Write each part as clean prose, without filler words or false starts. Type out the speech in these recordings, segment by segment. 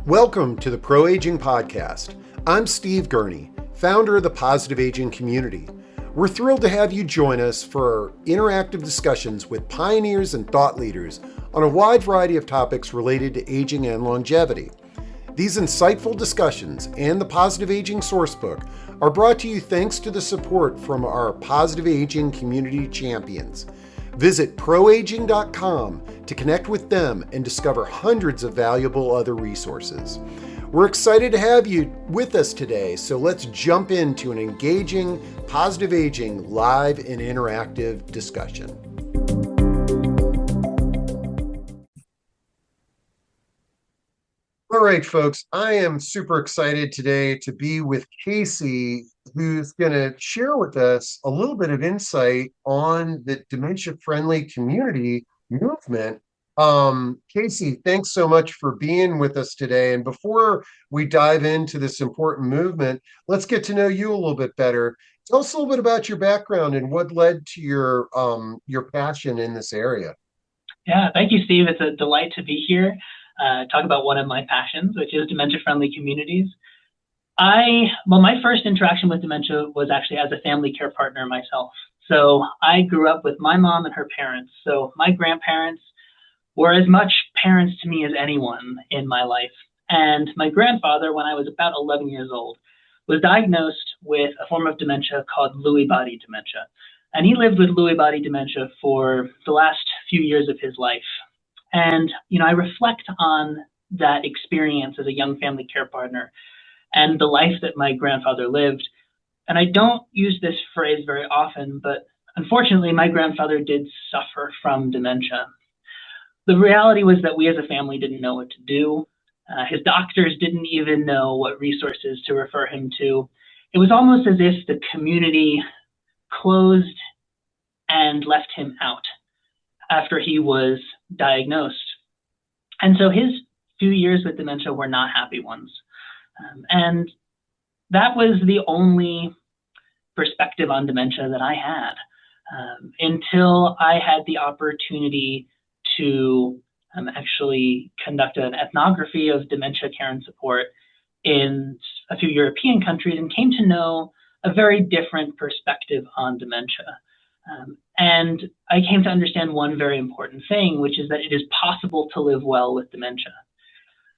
Welcome to the Pro Aging Podcast. I'm Steve Gurney, founder of the Positive Aging Community. We're thrilled to have you join us for interactive discussions with pioneers and thought leaders on a wide variety of topics related to aging and longevity. These insightful discussions and the Positive Aging Sourcebook are brought to you thanks to the support from our Positive Aging Community champions. Visit proaging.com to connect with them and discover hundreds of valuable other resources. We're excited to have you with us today, so let's jump into an engaging Positive Aging live and interactive discussion. All right, folks, I am super excited today to be with Casey, who's going to share with us a little bit of insight on the dementia-friendly community movement. Casey, thanks so much for being with us today. And before we dive into this important movement, let's get to know you a little bit better. Tell us a little bit about your background and what led to your passion in this area. Yeah, thank you, Steve. It's a delight to be here. Talk about one of my passions, which is dementia-friendly communities. My first interaction with dementia was actually as a family care partner myself. So I grew up with my mom and her parents. So my grandparents were as much parents to me as anyone in my life. And my grandfather, when I was about 11 years old, was diagnosed with a form of dementia called Lewy body dementia. And he lived with Lewy body dementia for the last few years of his life. And, I reflect on that experience as a young family care partner and the life that my grandfather lived. And I don't use this phrase very often, but unfortunately, my grandfather did suffer from dementia. The reality was that we as a family didn't know what to do. His doctors didn't even know what resources to refer him to. It was almost as if the community closed and left him out after he was diagnosed. And so his few years with dementia were not happy ones. And that was the only perspective on dementia that I had until I had the opportunity to actually conduct an ethnography of dementia care and support in a few European countries and came to know a very different perspective on dementia. And I came to understand one very important thing, which is that it is possible to live well with dementia.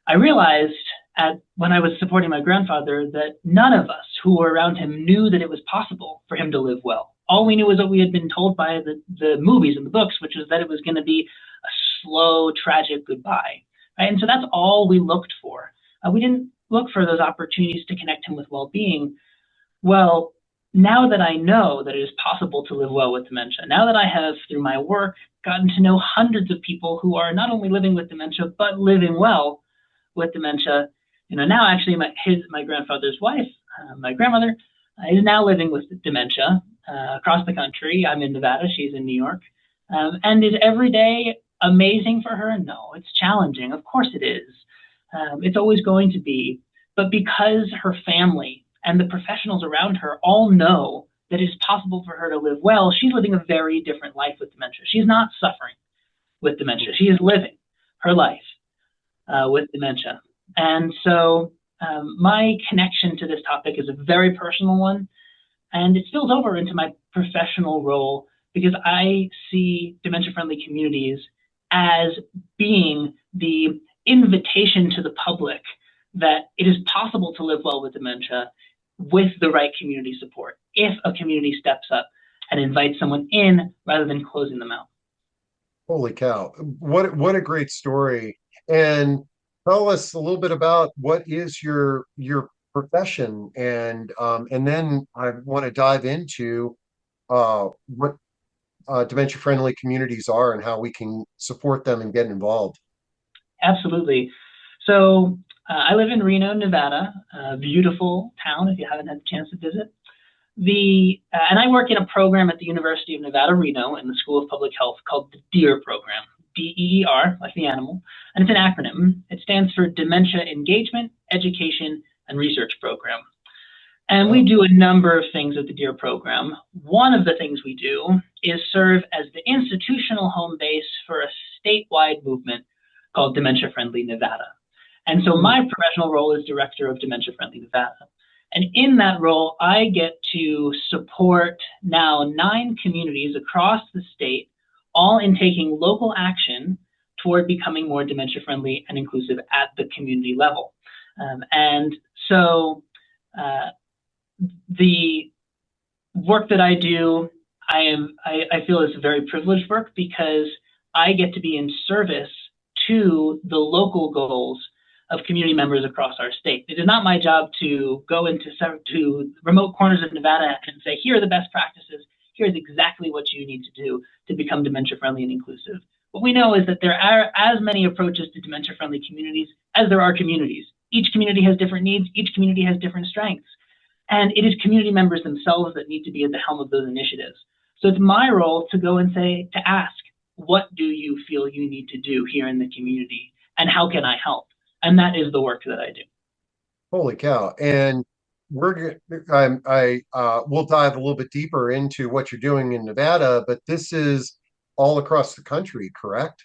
I realized when I was supporting my grandfather that none of us who were around him knew that it was possible for him to live well. All we knew was what we had been told by the movies and the books, which was that it was going to be a slow, tragic goodbye. Right? And so that's all we looked for. We didn't look for those opportunities to connect him with well-being. Well, now that I know that it is possible to live well with dementia, now that I have, through my work, gotten to know hundreds of people who are not only living with dementia, but living well with dementia, now actually my grandfather's wife, my grandmother, is now living with dementia across the country. I'm in Nevada, she's in New York. And is every day amazing for her? No, it's challenging. Of course it is. It's always going to be. But because her family and the professionals around her all know that it is possible for her to live well, she's living a very different life with dementia. She's not suffering with dementia. She is living her life with dementia. And so my connection to this topic is a very personal one, and it spills over into my professional role because I see dementia-friendly communities as being the invitation to the public that it is possible to live well with dementia with the right community support, if a community steps up and invites someone in rather than closing them out. Holy cow. What a great story. And tell us a little bit about what is your profession, and then I want to dive into what dementia-friendly communities are and how we can support them and get involved. Absolutely. So I live in Reno, Nevada, a beautiful town if you haven't had the chance to visit. And I work in a program at the University of Nevada, Reno, in the School of Public Health called the DEER program, DEER, like the animal, and it's an acronym. It stands for Dementia Engagement, Education, and Research Program. And we do a number of things at the DEER program. One of the things we do is serve as the institutional home base for a statewide movement called Dementia-Friendly Nevada. And so my professional role is Director of Dementia-Friendly Nevada. And in that role, I get to support now 9 communities across the state, all in taking local action toward becoming more dementia-friendly and inclusive at the community level. And so the work that I do, I feel is very privileged work because I get to be in service to the local goals of community members across our state. It is not my job to go into remote corners of Nevada and say, here are the best practices, here's exactly what you need to do to become dementia-friendly and inclusive. What we know is that there are as many approaches to dementia-friendly communities as there are communities. Each community has different needs, each community has different strengths. And it is community members themselves that need to be at the helm of those initiatives. So it's my role to go and to ask, what do you feel you need to do here in the community? And how can I help? And that is the work that I do. Holy cow. And we'll dive a little bit deeper into what you're doing in Nevada, but this is all across the country, correct?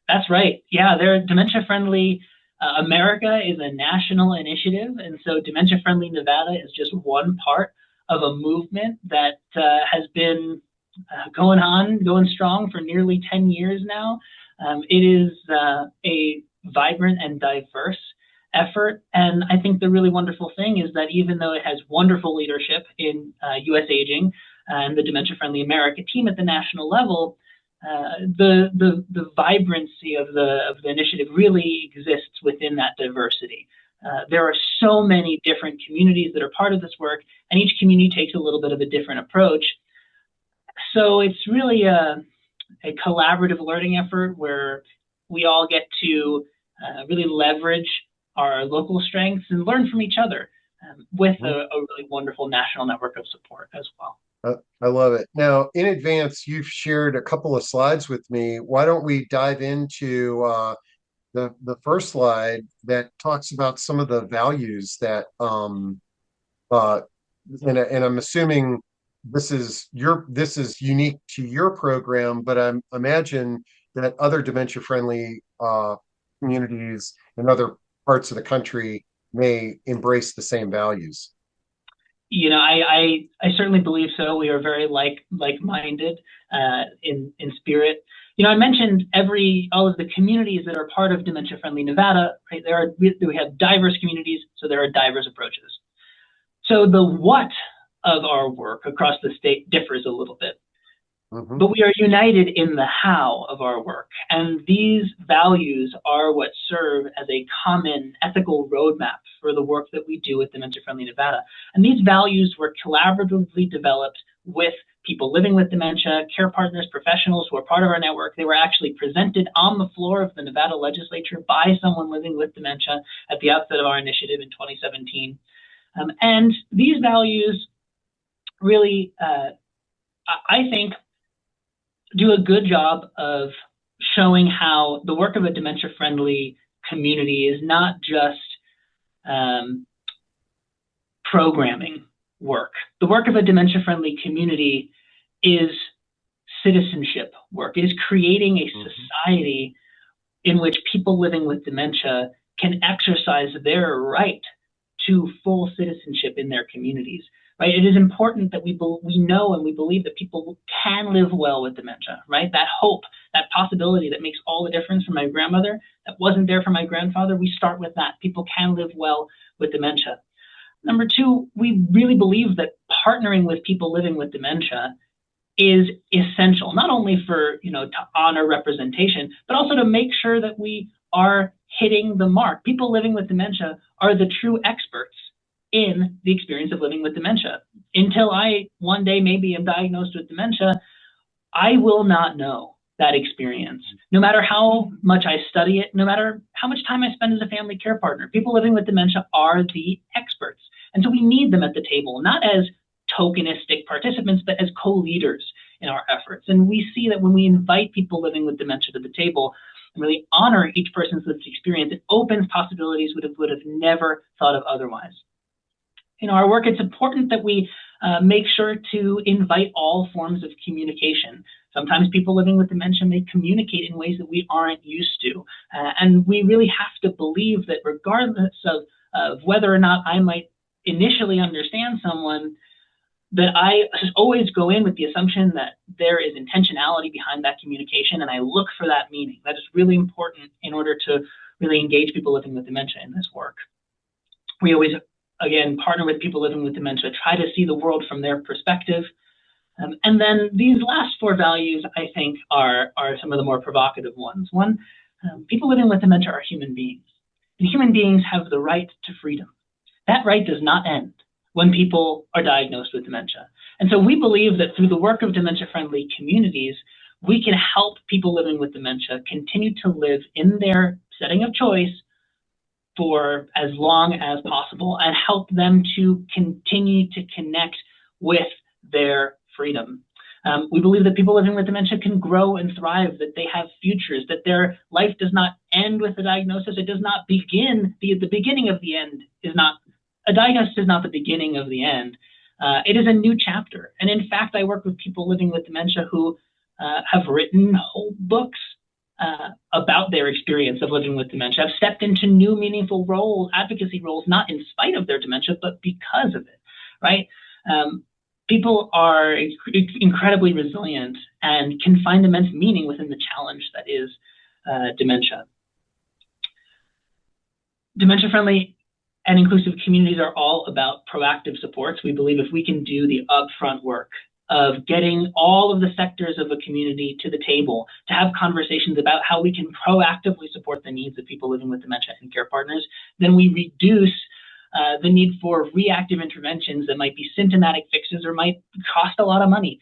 That's right. Yeah, Dementia Friendly America is a national initiative. And so Dementia Friendly Nevada is just one part of a movement that has been going strong for nearly 10 years now. It is a vibrant and diverse effort. And I think the really wonderful thing is that even though it has wonderful leadership in US Aging and the Dementia Friendly America team at the national level, the vibrancy of the initiative really exists within that diversity. There are so many different communities that are part of this work, and each community takes a little bit of a different approach. So it's really a collaborative learning effort where we all get to really leverage our local strengths and learn from each other with a really wonderful national network of support as well. I love it. Now, in advance, you've shared a couple of slides with me. Why don't we dive into the first slide that talks about some of the values that, and I'm assuming this is unique to your program, but I imagine that other dementia-friendly communities in other parts of the country may embrace the same values. You know, I certainly believe so. We are very like-minded in spirit. You know, I mentioned all of the communities that are part of Dementia Friendly Nevada, right? We have diverse communities, so there are diverse approaches. So the what of our work across the state differs a little bit. But we are united in the how of our work. And these values are what serve as a common ethical roadmap for the work that we do with Dementia Friendly Nevada. And these values were collaboratively developed with people living with dementia, care partners, professionals who are part of our network. They were actually presented on the floor of the Nevada legislature by someone living with dementia at the outset of our initiative in 2017. And these values really, I think, do a good job of showing how the work of a dementia-friendly community is not just programming work. The work of a dementia-friendly community is citizenship work. It is creating a society in which people living with dementia can exercise their right to full citizenship in their communities. Right? It is important that we know and we believe that people can live well with dementia, right? That hope, that possibility that makes all the difference for my grandmother, that wasn't there for my grandfather, we start with that. People can live well with dementia. Number two, we really believe that partnering with people living with dementia is essential, not only for, to honor representation, but also to make sure that we are hitting the mark. People living with dementia are the true experts in the experience of living with dementia. Until I one day maybe am diagnosed with dementia, I will not know that experience. No matter how much I study it, no matter how much time I spend as a family care partner, people living with dementia are the experts. And so we need them at the table, not as tokenistic participants, but as co-leaders in our efforts. And we see that when we invite people living with dementia to the table and really honor each person's lived experience, it opens possibilities we would have never thought of otherwise. In our work, it's important that we make sure to invite all forms of communication. Sometimes people living with dementia may communicate in ways that we aren't used to. And we really have to believe that regardless of whether or not I might initially understand someone, that I always go in with the assumption that there is intentionality behind that communication, and I look for that meaning. That is really important in order to really engage people living with dementia in this work. We always, again, partner with people living with dementia, try to see the world from their perspective. And then these last four values, I think, are some of the more provocative ones. One, people living with dementia are human beings, and human beings have the right to freedom. That right does not end when people are diagnosed with dementia. And so we believe that through the work of dementia-friendly communities, we can help people living with dementia continue to live in their setting of choice for as long as possible and help them to continue to connect with their freedom. We believe that people living with dementia can grow and thrive, that they have futures, that their life does not end with a diagnosis. It does not begin, the beginning of the end is not, a diagnosis is not the beginning of the end. It is a new chapter. And in fact, I work with people living with dementia who have written whole books about their experience of living with dementia, have stepped into new meaningful roles, advocacy roles, not in spite of their dementia, but because of it, right? People are incredibly resilient and can find immense meaning within the challenge that is dementia. Dementia-friendly and inclusive communities are all about proactive supports. We believe if we can do the upfront work of getting all of the sectors of a community to the table, to have conversations about how we can proactively support the needs of people living with dementia and care partners, then we reduce the need for reactive interventions that might be symptomatic fixes or might cost a lot of money.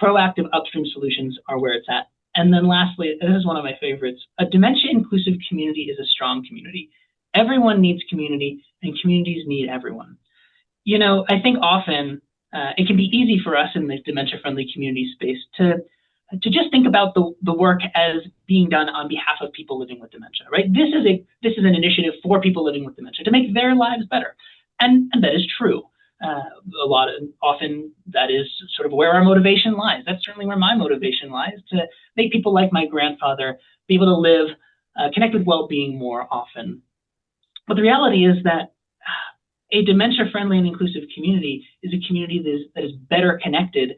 Proactive upstream solutions are where it's at. And then lastly, this is one of my favorites, a dementia-inclusive community is a strong community. Everyone needs community, and communities need everyone. You know, I think often it can be easy for us in the dementia-friendly community space to just think about the work as being done on behalf of people living with dementia, right? This is an initiative for people living with dementia to make their lives better, and that is true. Often that is sort of where our motivation lies. That's certainly where my motivation lies, to make people like my grandfather be able to live, connect with well-being more often. But the reality is that a dementia-friendly and inclusive community is a community that is better connected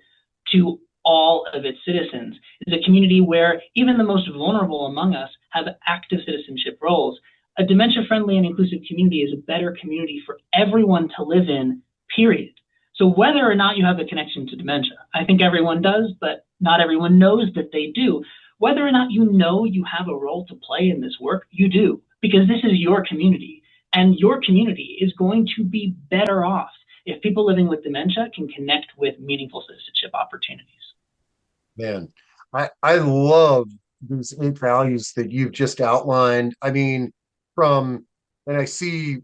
to all of its citizens. It's a community where even the most vulnerable among us have active citizenship roles. A dementia-friendly and inclusive community is a better community for everyone to live in, period. So whether or not you have a connection to dementia, I think everyone does, but not everyone knows that they do. Whether or not you know you have a role to play in this work, you do, because this is your community. And your community is going to be better off if people living with dementia can connect with meaningful citizenship opportunities. Man, I love these 8 values that you've just outlined. I mean, and I see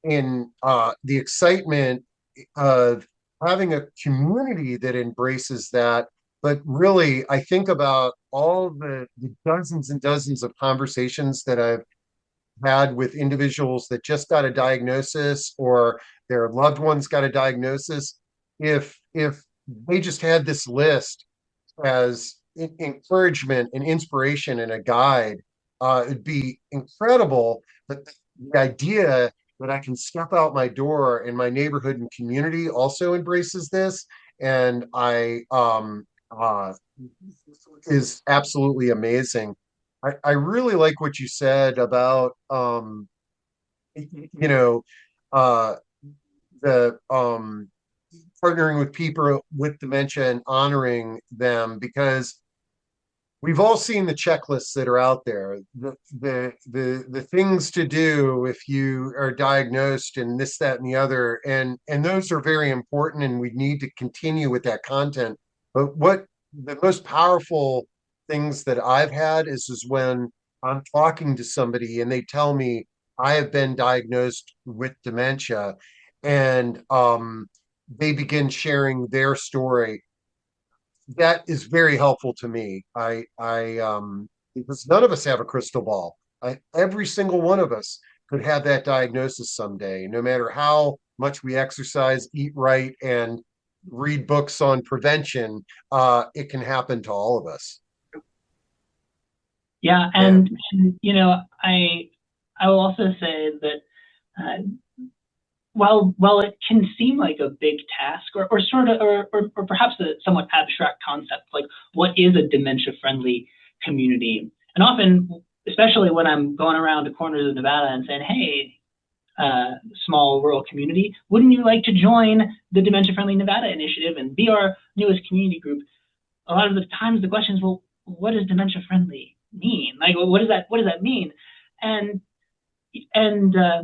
in the excitement of having a community that embraces that. But really, I think about all the dozens and dozens of conversations that I've had with individuals that just got a diagnosis or their loved ones got a diagnosis. If they just had this list as encouragement and inspiration and a guide, it'd be incredible. But the idea that I can step out my door and my neighborhood and community also embraces this, and is absolutely amazing. I really like what you said about you know the partnering with people with dementia and honoring them, because we've all seen the checklists that are out there, the things to do if you are diagnosed, and this, that, and the other, and those are very important, and we need to continue with that content. But what the most powerful things that I've had is when I'm talking to somebody and they tell me I have been diagnosed with dementia, and they begin sharing their story. That is very helpful to me. Because none of us have a crystal ball. Every single one of us could have that diagnosis someday, no matter how much we exercise, eat right, and read books on prevention, it can happen to all of us. Yeah, And and I will also say that uh, while it can seem like a big task or sort of or perhaps a somewhat abstract concept, like what is a dementia-friendly community? And often, especially when I'm going around the corners of Nevada and saying, "Hey, small rural community, wouldn't you like to join the Dementia-Friendly Nevada initiative and be our newest community group?" A lot of the times the question is, well, what does dementia-friendly mean? Like, what does that mean? And and I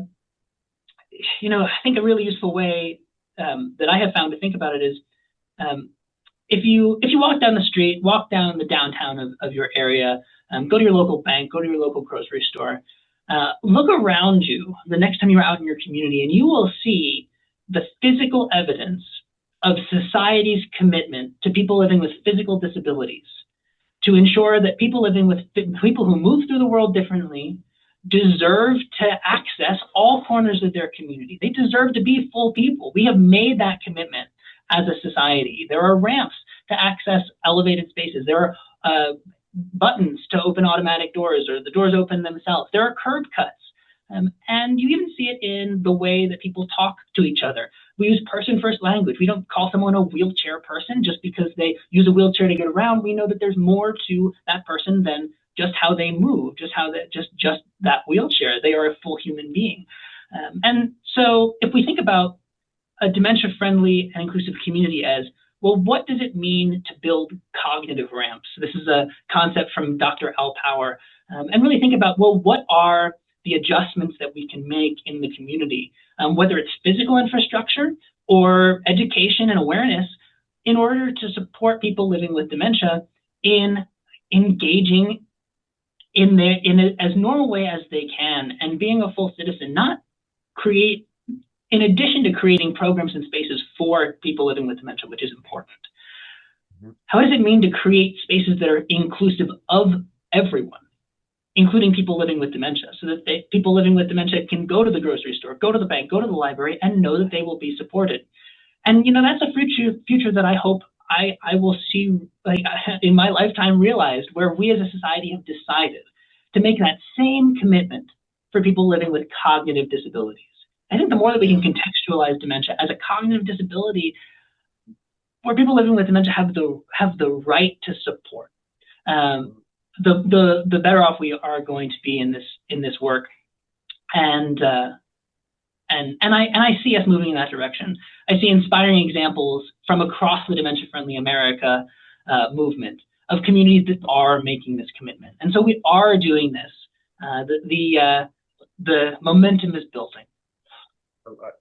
think a really useful way that I have found to think about it is um, if you walk down the street, walk down the downtown of your area, go to your local bank, go to your local grocery store, look around you the next time you're out in your community, and you will see the physical evidence of society's commitment to people living with physical disabilities to ensure that people who move through the world differently deserve to access all corners of their community. They deserve to be full people. We have made that commitment as a society. There are ramps to access elevated spaces. There are buttons to open automatic doors, or the doors open themselves. There are curb cuts. And you even see it in the way that people talk to each other. We use person-first language. We don't call someone a wheelchair person just because they use a wheelchair to get around. We know that there's more to that person than just how they move, just that wheelchair. They are a full human being. And so if we think about a dementia-friendly and inclusive community as, well, what does it mean to build cognitive ramps? This is a concept from Dr. Al Power. And really think about, well, what are the adjustments that we can make in the community, whether it's physical infrastructure or education and awareness, in order to support people living with dementia in engaging in as normal way as they can and being a full citizen, in addition to creating programs and spaces for people living with dementia, which is important. Mm-hmm. How does it mean to create spaces that are inclusive of everyone, including people living with dementia, so that people living with dementia can go to the grocery store, go to the bank, go to the library, and know that they will be supported? And that's a future that I hope I will see, like, in my lifetime, realized, where we as a society have decided to make that same commitment for people living with cognitive disabilities. I think the more that we can contextualize dementia as a cognitive disability, where people living with dementia have the right to support, the better off we are going to be in this work. And I see us moving in that direction. I see inspiring examples from across the Dementia-Friendly America movement of communities that are making this commitment. And so we are doing this. The momentum is building.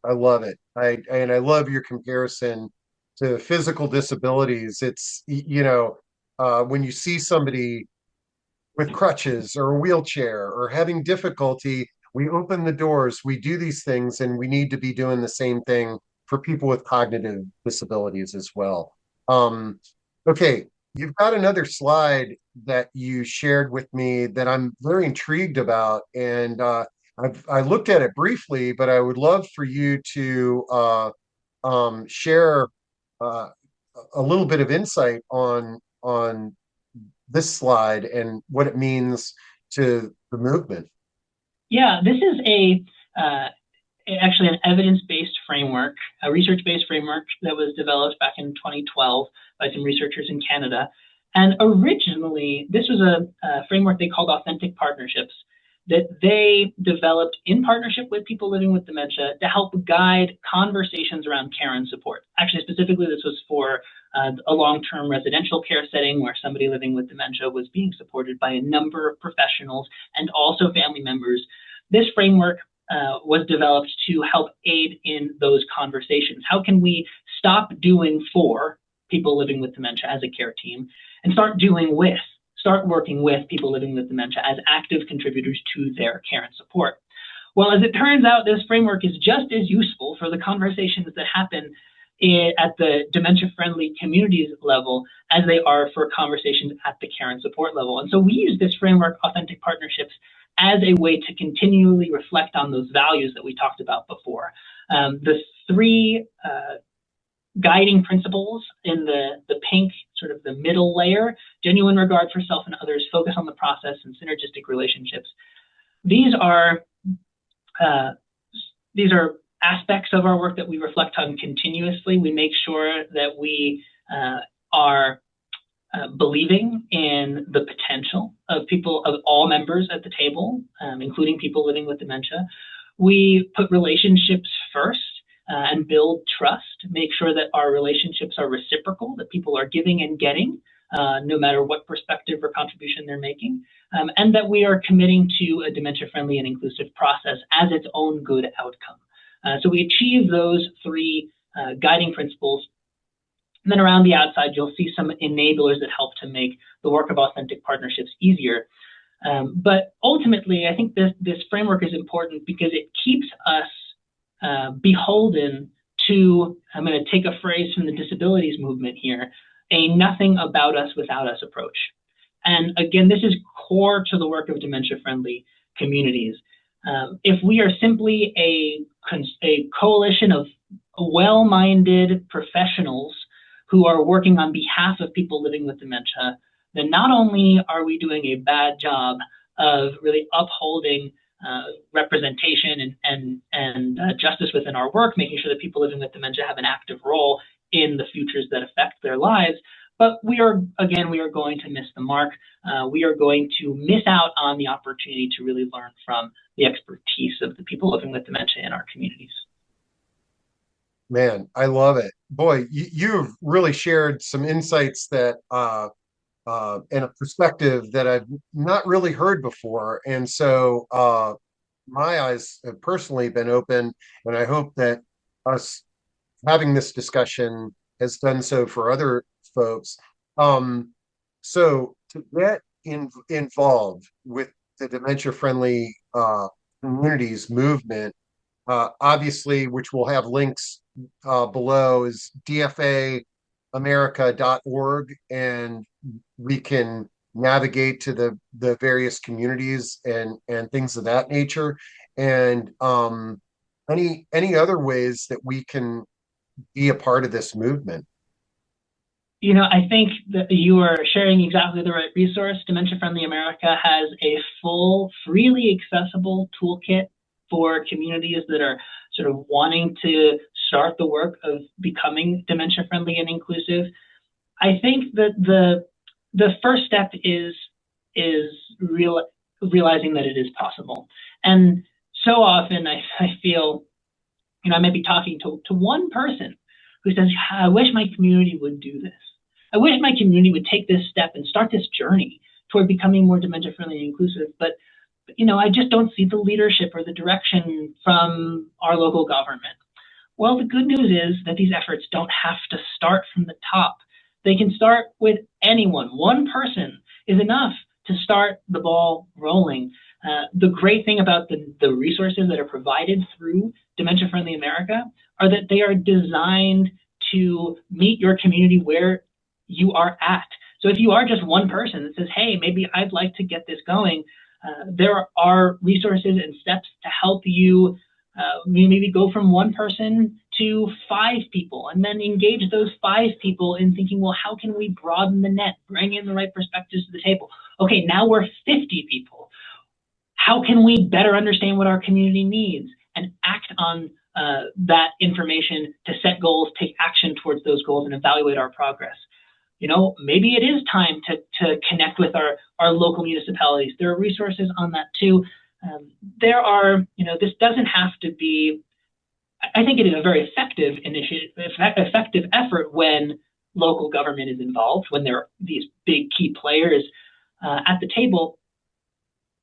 I love it. I love your comparison to physical disabilities. It's, when you see somebody with crutches or a wheelchair or having difficulty, we open the doors, we do these things, and we need to be doing the same thing for people with cognitive disabilities as well. Okay, you've got another slide that you shared with me that I'm very intrigued about, and I looked at it briefly, but I would love for you to share a little bit of insight on this slide and what it means to the movement. Yeah, this is actually an evidence-based framework, a research-based framework that was developed back in 2012 by some researchers in Canada. And originally, this was a framework they called Authentic Partnerships, that they developed in partnership with people living with dementia to help guide conversations around care and support. Actually, specifically, this was for a long-term residential care setting where somebody living with dementia was being supported by a number of professionals and also family members. This framework was developed to help aid in those conversations. How can we stop doing for people living with dementia as a care team and start working with people living with dementia as active contributors to their care and support? Well, as it turns out, this framework is just as useful for the conversations that happen at the dementia-friendly communities level as they are for conversations at the care and support level. And so we use this framework, Authentic Partnerships, as a way to continually reflect on those values that we talked about before. The three guiding principles in the pink, sort of the middle layer: genuine regard for self and others, focus on the process, and synergistic relationships. These are aspects of our work that we reflect on continuously. We make sure that we are believing in the potential of people, of all members at the table, including people living with dementia. We put relationships first and build trust, make sure that our relationships are reciprocal, that people are giving and getting, no matter what perspective or contribution they're making, and that we are committing to a dementia-friendly and inclusive process as its own good outcome. So we achieve those three guiding principles. And then around the outside, you'll see some enablers that help to make the work of authentic partnerships easier. But ultimately, I think this framework is important because it keeps us beholden to, I'm going to take a phrase from the disabilities movement here, a nothing about us without us approach. And again, this is core to the work of dementia-friendly communities. If we are simply a coalition of well-minded professionals who are working on behalf of people living with dementia, then not only are we doing a bad job of really upholding representation and justice within our work, making sure that people living with dementia have an active role in the futures that affect their lives, but we are going to miss the mark. We are going to miss out on the opportunity to really learn from the expertise of the people living with dementia in our communities. Man, I love it. Boy, you've really shared some insights that and a perspective that I've not really heard before. And so my eyes have personally been open, and I hope that us having this discussion has done so for other folks. So to get involved with the dementia-friendly communities movement, obviously, which we'll have links below, is dfaamerica.org, and we can navigate to the various communities and things of that nature. And any other ways that we can be a part of this movement? You know, I think that you are sharing exactly the right resource. Dementia-Friendly America has a full, freely accessible toolkit for communities that are sort of wanting to start the work of becoming dementia-friendly and inclusive. I think that the first step is realizing that it is possible. And so often I feel, you know, I might be talking to one person who says, I wish my community would do this. I wish my community would take this step and start this journey toward becoming more dementia-friendly and inclusive. But, you know, I just don't see the leadership or the direction from our local government. Well, the good news is that these efforts don't have to start from the top. They can start with anyone. One person is enough to start the ball rolling. The great thing about the resources that are provided through Dementia-Friendly America are that they are designed to meet your community where you are at. So if you are just one person that says, hey, maybe I'd like to get this going, there are resources and steps to help you maybe go from one person to 5 people, and then engage those 5 people in thinking, well, how can we broaden the net, bring in the right perspectives to the table? Okay, now we're 50 people. How can we better understand what our community needs and act on that information to set goals, take action towards those goals, and evaluate our progress? You know, maybe it is time to connect with our local municipalities. There are resources on that too. There are, you know, this doesn't have to be, I think it is a very effective initiative, effective effort when local government is involved, when there are these big key players at the table.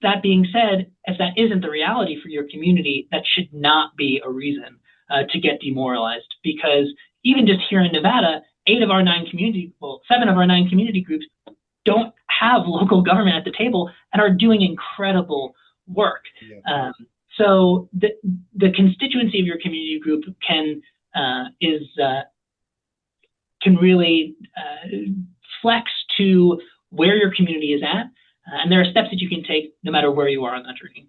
That being said, if that isn't the reality for your community, that should not be a reason to get demoralized, because even just here in Nevada, 7 of our 9 community groups don't have local government at the table and are doing incredible work. Yeah. So the constituency of your community group can really flex to where your community is at, and there are steps that you can take no matter where you are on that journey.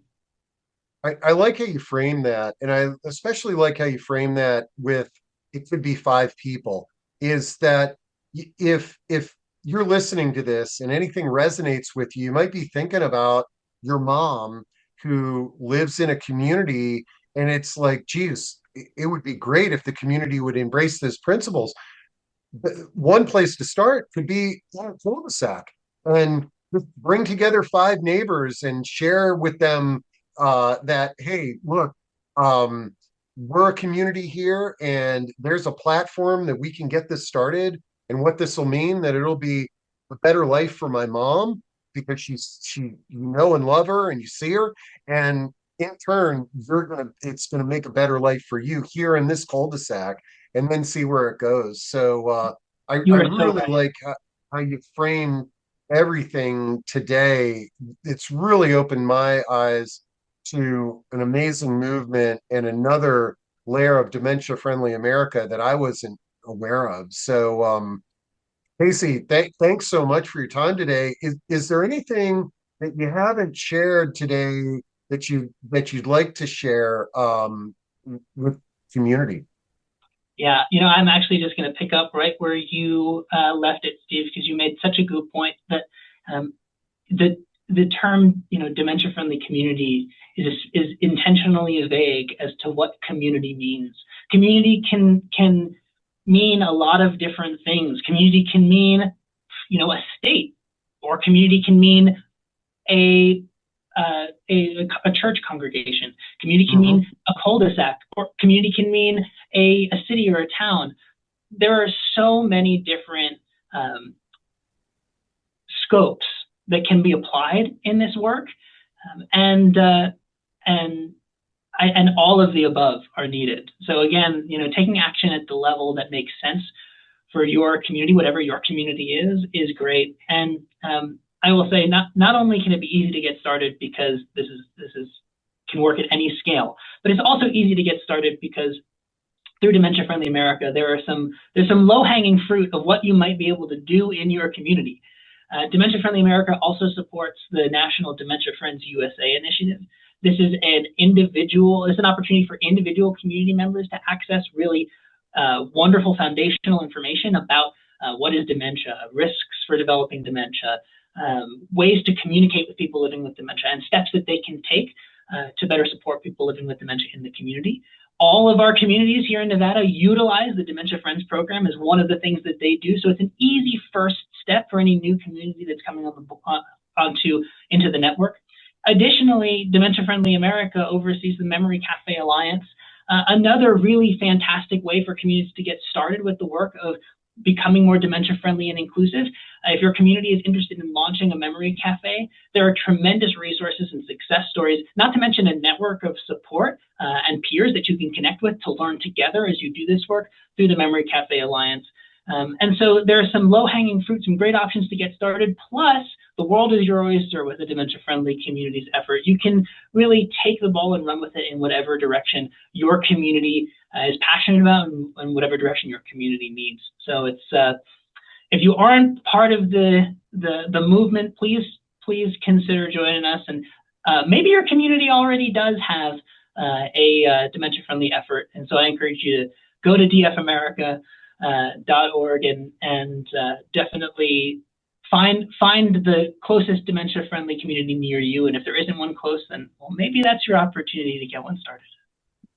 I like how you frame that, and I especially like how you frame that with it could be 5 people, is that if you're listening to this and anything resonates with you, you might be thinking about your mom who lives in a community, and it's like, geez, it would be great if the community would embrace these principles. But one place to start could be on a cul-de-sac, and just bring together 5 neighbors and share with them that, hey, look, um, we're a community here, and there's a platform that we can get this started. And what this will mean, that it'll be a better life for my mom, because she and love her and you see her, and in turn it's gonna make a better life for you here in this cul-de-sac, and then see where it goes. So I You are so really right. like how you frame everything today. It's really opened my eyes to an amazing movement and another layer of dementia-friendly America that I wasn't aware of. So, Casey, thanks so much for your time today. Is there anything that you haven't shared today that you'd like to share with community? Yeah, I'm actually just going to pick up right where you left it, Steve, because you made such a good point that um, the the term, dementia-friendly community is intentionally vague as to what community means. Community can mean a lot of different things. Community can mean, a state, or community can mean a a church congregation. Community can Hmm. mean a cul-de-sac, or community can mean a city or a town. There are so many different um, scopes that can be applied in this work, and and all of the above are needed. So again, taking action at the level that makes sense for your community, whatever your community is great. And I will say, not only can it be easy to get started because this is can work at any scale, but it's also easy to get started because through Dementia Friendly America, there's some low hanging fruit of what you might be able to do in your community. Dementia Friendly America also supports the National Dementia Friends USA initiative. This is it's an opportunity for individual community members to access really wonderful foundational information about what is dementia, risks for developing dementia, ways to communicate with people living with dementia, and steps that they can take to better support people living with dementia in the community. All of our communities here in Nevada utilize the Dementia Friends program as one of the things that they do. So it's an easy first step for any new community that's coming into the network. Additionally, Dementia Friendly America oversees the Memory Cafe Alliance, another really fantastic way for communities to get started with the work of becoming more dementia friendly and inclusive. If your community is interested in launching a memory cafe, there are tremendous resources and success stories, not to mention a network of support and peers that you can connect with to learn together as you do this work through the Memory Cafe Alliance. And so there are some low-hanging fruit, some great options to get started. Plus, the world is your oyster with a dementia-friendly communities effort. You can really take the ball and run with it in whatever direction your community is passionate about, and whatever direction your community needs. So it's if you aren't part of the movement, please consider joining us. And maybe your community already does have a dementia-friendly effort, and so I encourage you to go to dfamerica.org and definitely find the closest dementia-friendly community near you. And if there isn't one close, then maybe that's your opportunity to get one started.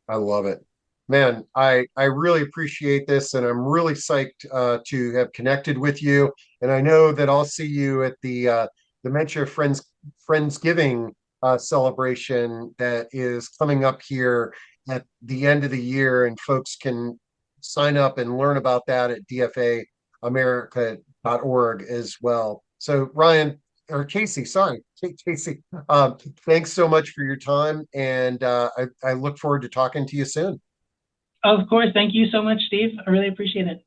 I love it. Man, I really appreciate this, and I'm really psyched to have connected with you. And I know that I'll see you at the Dementia Friendsgiving celebration that is coming up here at the end of the year, and folks can sign up and learn about that at dfamerica.org as well. So Ryan, or Casey, sorry, Casey, thanks so much for your time, and I look forward to talking to you soon. Of course. Thank you so much, Steve. I really appreciate it.